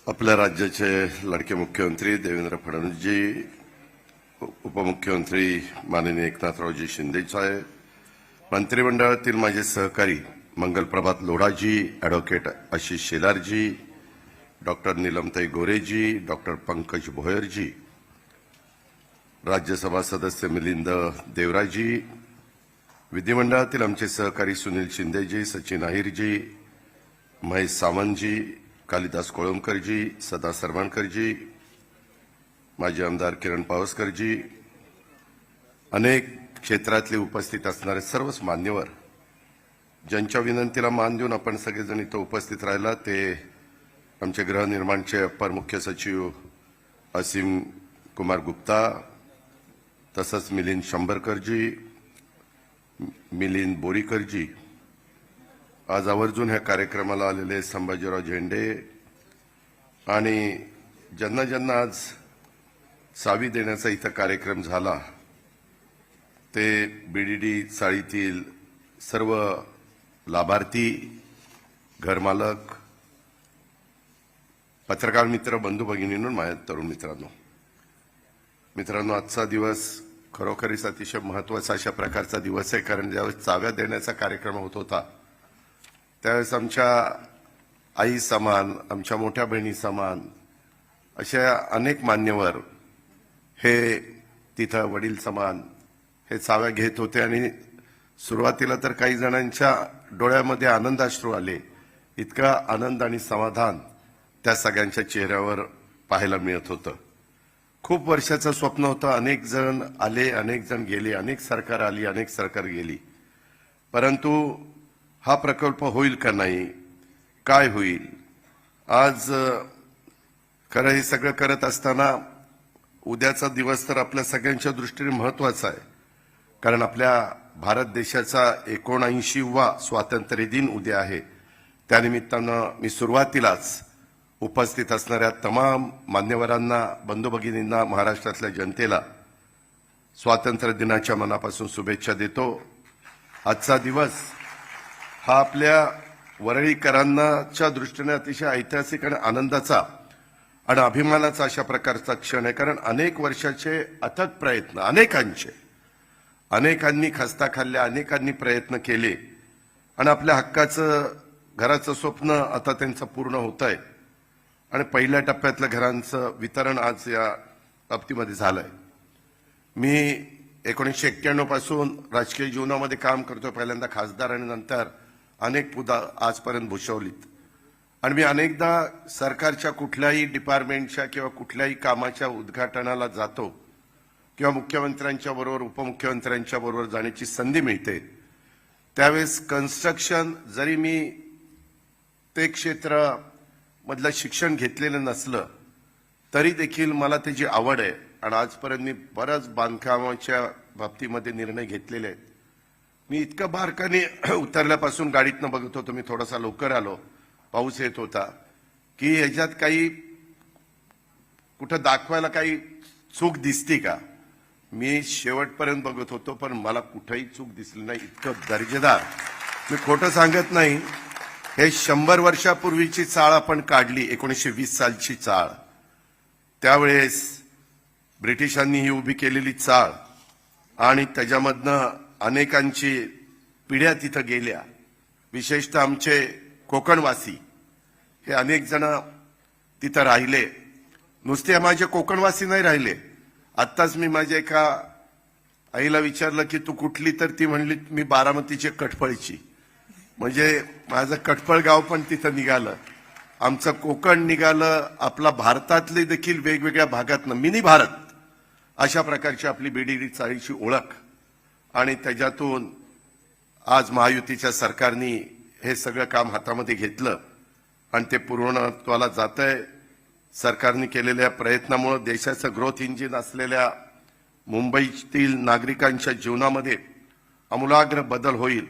आपल्या राज्याचे लाडके मुख्यमंत्री देवेंद्र फडणवीसजी, उपमुख्यमंत्री माननीय एकनाथरावजी शिंदे साहेब, मंत्रिमंडळातील माझे सहकारी Mangal Prabhat लोढाजी, advocate Ashish शेलारजी, doctor नीलमताई गोरेजी, doctor Pankaj भोयरजी, Rajya Sabha सदस्य मिलिंद देवराजी, विधिमंडळातील आमचे सहकारी सुनील शिंदेजी, सचिन अहिरजी, महेश सावंतजी, कालिदास कोळंबकरजी, सदा सरमाणकरजी, माजी आमदार किरण पावसकरजी, अनेक क्षेत्रातले उपस्थित असणारे सर्वच मान्यवर, ज्यांच्या विनंतीला मान देऊन आपण सगळेजण इथं उपस्थित राहिला, ते आमचे गृहनिर्माणचे अप्पर मुख्य सचिव असीम कुमार गुप्ता, तसंच मिलिंद शंभरकरजी, मिलिंद बोरीकरजी, आज आवर्जून ह्या कार्यक्रमाला आलेले संभाजीराव झेंडे आणि ज्यांना ज्यांना आज चावी देण्याचा इथं कार्यक्रम झाला ते बीडीडी चाळीतील सर्व लाभार्थी, घरमालक, पत्रकार मित्र, बंधू भगिनींनो, माझ्या तरुण मित्रांनो, आजचा दिवस खरोखरीच अतिशय महत्त्वाचा अशा प्रकारचा दिवस आहे, कारण ज्यावेळेस चाव्या देण्याचा कार्यक्रम होत होता त्यावेळेस आमच्या आई समान, आमच्या मोठ्या बहिणी समान अशा अनेक मान्यवर हे तिथं वडील समान हे चाव्या घेत होते आणि सुरुवातीला तर काही जणांच्या डोळ्यामध्ये आनंदाश्रू आले. इतका आनंद आणि समाधान त्या सगळ्यांच्या चेहऱ्यावर पाहायला मिळत होतं. खूप वर्षाचं स्वप्न होतं. अनेक जण आले, अनेक जण गेले, अनेक सरकार आली, अनेक सरकार गेली, परंतु हा प्रकल्प होईल का नाही, काय होईल. आज खरं हे सगळं करत असताना उद्याचा दिवस तर आपल्या सगळ्यांच्या दृष्टीने महत्त्वाचा आहे, कारण आपल्या भारत देशाचा 79वा स्वातंत्र्य दिन उद्या आहे. त्यानिमित्तानं मी सुरुवातीलाच उपस्थित असणाऱ्या तमाम मान्यवरांना, बंधू भगिनींना, महाराष्ट्रातल्या जनतेला स्वातंत्र्य दिनाच्या मनापासून शुभेच्छा देतो. आजचा दिवस हा आपल्या वरळीकरांच्या दृष्टीने अतिशय ऐतिहासिक आणि आनंदाचा आणि अभिमानाचा अशा प्रकारचा क्षण आहे, कारण अनेक वर्षाचे अथक प्रयत्न, अनेकांनी खस्ता खाल्ल्या, अनेकांनी प्रयत्न केले आणि आपल्या हक्काचं घराचं स्वप्न आता त्यांचं पूर्ण होत आहे आणि पहिल्या टप्प्यातल्या घरांचं वितरण आज या बाबतीमध्ये झालंय. मी 1991 पासून राजकीय जीवनामध्ये काम करतोय, पहिल्यांदा खासदार आणि नंतर अनेक पद आजपर्यंत भूषवलीत आणि मी अनेकदा सरकारच्या कुठल्याही डिपार्टमेंटच्या किंवा कुठल्याही कामाच्या उद्घाटनाला जातो किंवा मुख्यमंत्र्यांच्या बरोबर, उपमुख्यमंत्र्यांच्या बरोबर जाण्याची संधी मिळते. त्यावेळेस कन्स्ट्रक्शन, जरी मी ते क्षेत्र मधलं शिक्षण घेतलेलं नसलं तरी देखील मला त्याची आवड आहे आणि आजपर्यंत मी बऱ्याच बांधकामाच्या बाबतीमध्ये निर्णय घेतलेले आहेत. मी इतकं बारकाने उतरल्यापासून गाडीतनं बघत होतो, मी थोडासा लवकर आलो, पाऊस येत होता, की ह्याच्यात काही कुठं दाखवायला काही चूक दिसती का. मी शेवटपर्यंत बघत होतो पण मला कुठेही चूक दिसली नाही. इतकं दर्जेदार, मी खोटं सांगत नाही. हे 100 वर्षापूर्वीची चाळ आपण काढली, 1920 सालची चाळ. त्यावेळेस ब्रिटिशांनी ही उभी केलेली चाळ आणि त्याच्यामधनं अनेकांची पिढ्या तिथं गेल्या. विशेषतः आमचे कोकणवासी हे अनेक जण तिथं राहिले. नुसते माझे कोकणवासी नाही राहिले. आत्ताच मी माझ्या एका आईला विचारलं की तू कुठली, तर ती म्हणली मी बारामतीची कटफळची. म्हणजे माझं कटफळ गाव पण तिथं निघालं, आमचं कोकण निघालं, आपला भारतातले देखील वेगवेगळ्या भागातनं मिनी भारत अशा प्रकारची आपली बीडीडी चाळीची ओळख. आणि त्याच्यातून आज महायुतीच्या सरकारने हे सगळं काम हातामध्ये घेतलं आणि ते पूर्णत्वाला जातंय. सरकारने केलेल्या प्रयत्नामुळे देशाचं ग्रोथ इंजिन असलेल्या मुंबईतील नागरिकांच्या जीवनामध्ये आमूलाग्र बदल होईल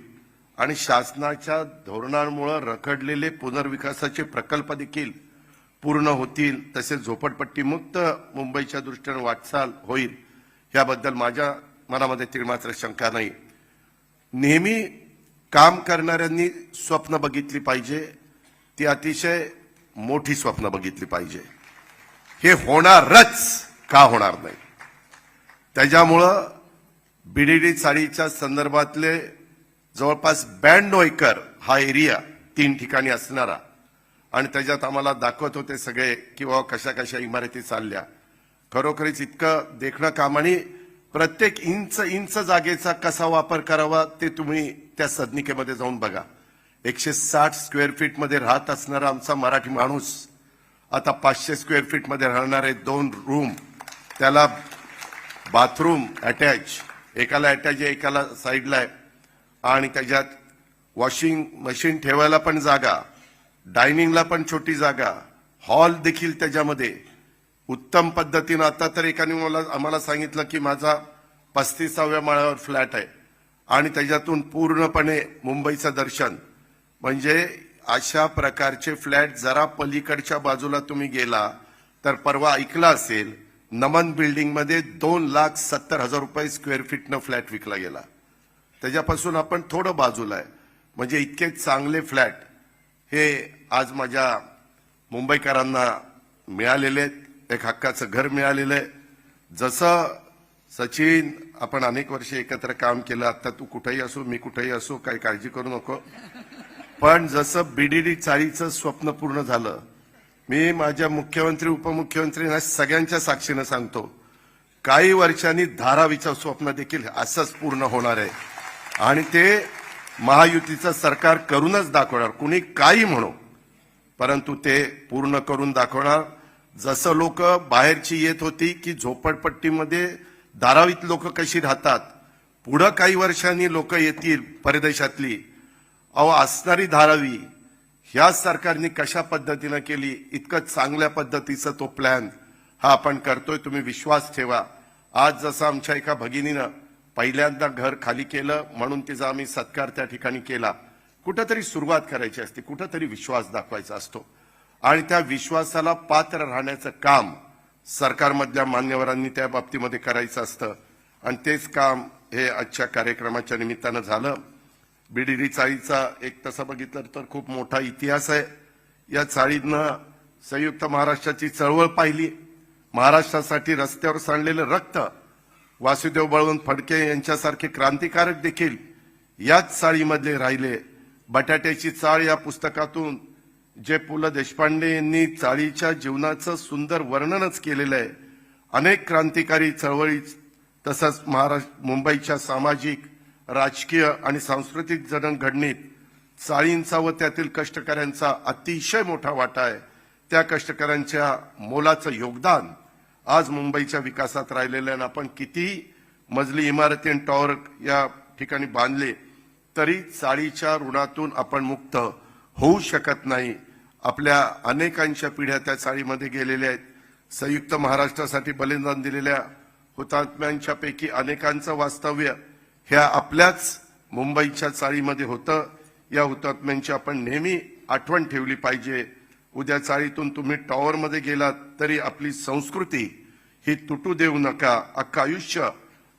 आणि शासनाच्या धोरणांमुळे रखडलेले पुनर्विकासाचे प्रकल्प देखील पूर्ण होतील. तसेच झोपडपट्टीमुक्त मुंबईच्या दृष्टीने वाटचाल होईल, याबद्दल माझ्या मनामध्ये तिळमात्र शंका नाही. नेहमी काम करणाऱ्यांनी स्वप्न बघितली पाहिजे, ती अतिशय मोठी स्वप्न बघितली पाहिजे. हे होणारच का होणार नाही. त्याच्यामुळं बीडीडी चाळीच्या संदर्भातले जवळपास 92 एकर हा एरिया 3 ठिकाणी असणारा आणि त्याच्यात आम्हाला दाखवत होते सगळे की बाबा कशा कशा इमारती चालल्या. खरोखरीच इतकं देखणं काम आणि प्रत्येक इंच जागेचा कसा वापर करावा ते तुम्ही त्या सदनिकेमध्ये जाऊन बघा. 160 स्क्वेअर फीट मध्ये राहत असणारा आमचा मराठी माणूस आता 500 स्क्वेअर फीट मध्ये राहणारे 2 रूम, त्याला बाथरूम अटॅच, एकाला अटॅच आहे एकाला साईडला आहे आणि त्याच्यात वॉशिंग मशीन ठेवायला पण जागा, डायनिंगला पण छोटी जागा, हॉल देखील त्याच्यामध्ये उत्तम पद्धतीनं. आता तर एकाने आम्हाला सांगितलं की माझा 35व्या माळ्यावर फ्लॅट आहे आणि त्याच्यातून पूर्णपणे मुंबईचं दर्शन. म्हणजे अशा प्रकारचे फ्लॅट जरा पलीकडच्या बाजूला तुम्ही गेला तर परवा ऐकला असेल नमन बिल्डिंग मध्ये 2,70,000 रुपये स्क्वेअर फीटनं फ्लॅट विकला गेला. त्याच्यापासून आपण थोडं बाजूला आहे. म्हणजे इतके चांगले फ्लॅट हे आज माझ्या मुंबईकरांना मिळालेले आहेत. एक हक्काचं घर मिळालेलं आहे. जसं सचिन आपण अनेक वर्षे एकत्र काम केलं, आता तू कुठेही असो मी कुठेही असो काही काळजी करू नको, पण जसं बीडीडी चाळीचं स्वप्न पूर्ण झालं, मी माझ्या मुख्यमंत्री उपमुख्यमंत्र्यांना सगळ्यांच्या साक्षीनं सांगतो काही वर्षांनी धारावीचं स्वप्न देखील असंच पूर्ण होणार आहे आणि ते महायुतीचं सरकार करूनच दाखवणार. कुणी काही म्हणो परंतु ते पूर्ण करून दाखवणार. जसं लोक बाहेरची येत होती की झोपडपट्टीमध्ये धारावीत लोक कशी राहतात, पुढं काही वर्षांनी लोक येतील परदेशातली. असणारी धारावी ह्या सरकारने कशा पद्धतीनं केली, इतकं चांगल्या पद्धतीचा तो प्लॅन हा आपण करतोय. तुम्ही विश्वास ठेवा. आज जसं आमच्या एका भगिनीनं पहिल्यांदा घर खाली केलं म्हणून तिचा आम्ही सत्कार त्या ठिकाणी केला. कुठंतरी सुरुवात करायची असते, कुठंतरी विश्वास दाखवायचा असतो आणि त्या विश्वासाला पात्र राहण्याचं काम सरकारमधल्या मान्यवरांनी त्या बाबतीमध्ये करायचं असतं आणि तेच काम हे आजच्या कार्यक्रमाच्या निमित्तानं झालं. बीडीडी चाळीचा एक तसं बघितलं तर खूप मोठा इतिहास आहे. या चाळीनं संयुक्त महाराष्ट्राची चळवळ पाहिली. महाराष्ट्रासाठी रस्त्यावर सांडलेलं रक्त, वासुदेव बळवंत फडके यांच्यासारखे क्रांतिकारक देखील याच चाळीमधले राहिले. बटाट्याची चाळ या पुस्तकातून जे पु ल देशपांडे यांनी चाळीच्या जीवनाचं सुंदर वर्णनच केलेलं आहे. अनेक क्रांतिकारी चळवळी तसंच मुंबईच्या सामाजिक राजकीय आणि सांस्कृतिक जडणघडणीत चाळींचा व त्यातील कष्टकऱ्यांचा अतिशय मोठा वाटा आहे. त्या कष्टकऱ्यांच्या मोलाचं योगदान आज मुंबईच्या विकासात राहिलेलं आहे. आपण किती मजली इमारती आणि टॉवर या ठिकाणी बांधले तरी चाळीच्या ऋणातून आपण मुक्त होऊ शकत नाही. आपल्या अनेकांच्या पिढ्या त्या चाळीमध्ये गेलेल्या आहेत. संयुक्त महाराष्ट्रासाठी बलिदान दिलेल्या हुतात्म्यांच्या पैकी अनेकांचं वास्तव्य ह्या आपल्याच मुंबईच्या चाळीमध्ये होतं. या हुतात्म्यांची आपण नेहमी आठवण ठेवली पाहिजे. उद्या चाळीतून तुम्ही टॉवरमध्ये गेलात तरी आपली संस्कृती ही तुटू देऊ नका. अख्खं आयुष्य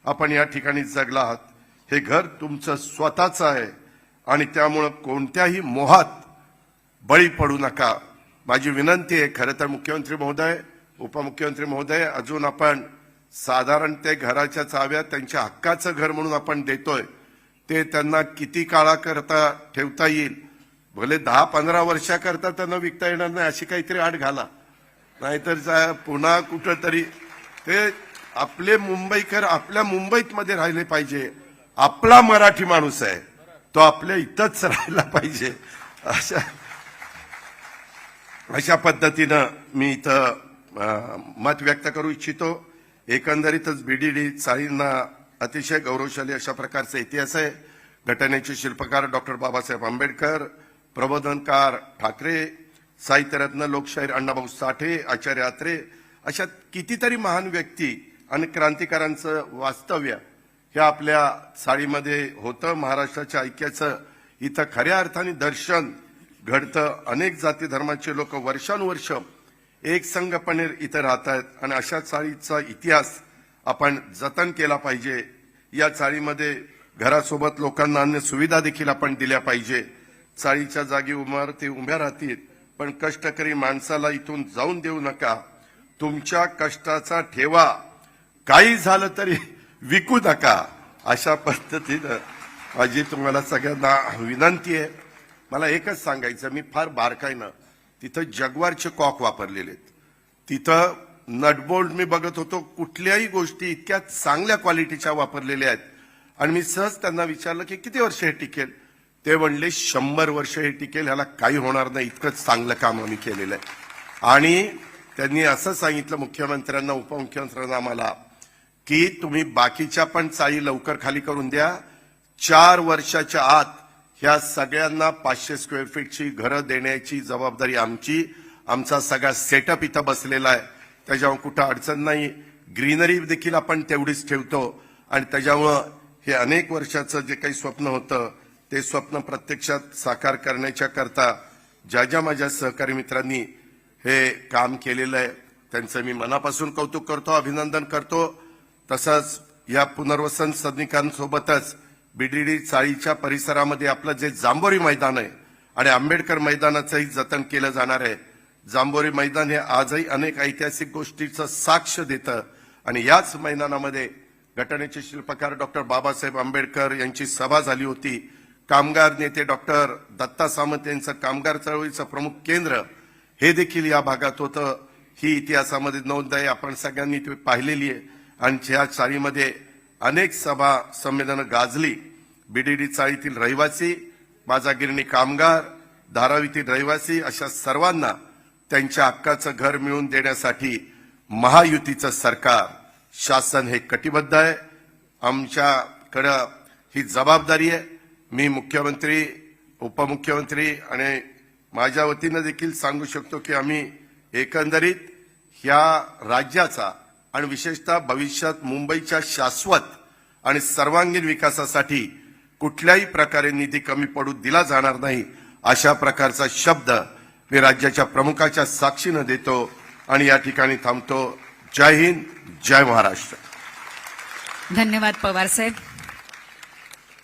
आपण या ठिकाणी जगला आहात. हे घर तुमचं स्वतःचं आहे आणि त्यामुळं कोणत्याही मोहात बळी पडू नका. माझी विनंती आहे. खरं तर मुख्यमंत्री महोदय, उपमुख्यमंत्री महोदय, अजून आपण साधारण ते घराच्या चाव्या त्यांच्या हक्काचं घर म्हणून आपण देतोय, ते त्यांना किती काळाकरता ठेवता येईल, भले 10-15 वर्षाकरता त्यांना विकता येणार नाही अशी काहीतरी आड घाला, नाहीतर पुन्हा कुठंतरी ते आपले मुंबईकर आपल्या मुंबईत मध्ये राहिले पाहिजे. आपला मराठी माणूस आहे तो आपल्या इथंच राहायला पाहिजे. अशा पद्धतीनं मी इथं मत व्यक्त करू इच्छितो. एकंदरीतच बीडीडी चाळींना अतिशय गौरवशाली अशा प्रकारचा इतिहास आहे. घटनेचे शिल्पकार डॉक्टर बाबासाहेब आंबेडकर, प्रबोधनकार ठाकरे, साहित्यरत्न लोकशाहीर अण्णाभाऊ साठे, आचार्य अत्रे, अशा कितीतरी महान व्यक्ती आणि क्रांतिकारांचं वास्तव्य हे आपल्या चाळीमध्ये होतं. महाराष्ट्राच्या ऐक्याचं इथं खऱ्या अर्थाने दर्शन घडतं. अनेक जाती धर्माचे लोक वर्षानुवर्ष एक संघपणे इथं राहत आहेत आणि अशा चाळीचा इतिहास आपण जतन केला पाहिजे. या चाळीमध्ये घरासोबत लोकांना अन्य सुविधा देखील आपण दिल्या पाहिजे. चाळीच्या जागी इमारती उभ्या राहतील पण कष्टकरी माणसाला इथून जाऊन देऊ नका. तुमच्या कष्टाचा ठेवा, काही झालं तरी विकू नका. अशा पद्धतीनं माझी तुम्हाला सगळ्यांना विनंती आहे. मला एकच सांगायचं, मी फार बारकाईनं तिथं जगवारचे कॉक वापरलेले आहेत. तिथं नटबोल्ट मी बघत होतो, कुठल्याही गोष्टी इतक्या चांगल्या क्वालिटीच्या वापरलेल्या आहेत. आणि मी सहज त्यांना विचारलं की किती वर्ष हे टिकेल. ते म्हणले 100 वर्ष हे टिकेल, ह्याला काही होणार नाही, इतकंच चांगलं काम आम्ही केलेलं आहे. आणि त्यांनी असं सांगितलं मुख्यमंत्र्यांना, उपमुख्यमंत्र्यांना आम्हाला, की तुम्ही बाकीच्या पण चाळी लवकर खाली करून द्या. 4 वर्षाच्या आत ह्या सगळ्यांना 500 स्क्वेअर फीटची घरं देण्याची जबाबदारी आमची. आमचा सगळा सेटअप इथं बसलेला आहे, त्याच्यावर कुठं अडचण नाही. ग्रीनरी देखील आपण तेवढीच ठेवतो. आणि त्याच्यामुळं हे अनेक वर्षाचं जे काही स्वप्न होतं ते स्वप्न प्रत्यक्षात साकार करण्याच्या करता ज्या ज्या माझ्या सहकारी मित्रांनी हे काम केलेलं आहे त्यांचं मी मनापासून कौतुक करतो, अभिनंदन करतो. तसंच या पुनर्वसन सदनिकांसोबतच बीडीडी चाळीच्या परिसरामध्ये आपलं जे जांभोरी मैदान आहे आणि आंबेडकर मैदानाचंही जतन केलं जाणार आहे. जांभोरी मैदान हे आजही अनेक ऐतिहासिक गोष्टीचं साक्ष देतं. आणि याच मैदानामध्ये घटनेचे शिल्पकार डॉक्टर बाबासाहेब आंबेडकर यांची सभा झाली होती. कामगार नेते डॉक्टर दत्ता सामंत यांचं कामगार चळवळीचं प्रमुख केंद्र हे देखील या भागात होतं. ही इतिहासामध्ये नोंद आहे, आपण सगळ्यांनी ती पाहिलेली आहे. आणि या चाळीमध्ये अनेक सभा संमेलनं गाजली. बीडीडी चाळीतील रहिवासी, माझा गिरणी कामगार, धारावीतील रहिवासी अशा सर्वांना त्यांच्या हक्काचं घर मिळवून देण्यासाठी महायुतीचं सरकार, शासन हे कटिबद्ध आहे. आमच्याकडं ही जबाबदारी आहे. मी मुख्यमंत्री, उपमुख्यमंत्री आणि माझ्या वतीनं देखील सांगू शकतो की आम्ही एकंदरीत ह्या राज्याचा आणि विशेषतः भविष्यात मुंबईच्या शाश्वत आणि सर्वांगीण विकासासाठी कुठल्याही प्रकारे निधी कमी पडू दिला जाणार नाही, अशा प्रकारचा शब्द मी राज्याच्या प्रमुखाच्या साक्षीनं देतो आणि या ठिकाणी थांबतो. जय हिंद, जय महाराष्ट्र. धन्यवाद पवार साहेब.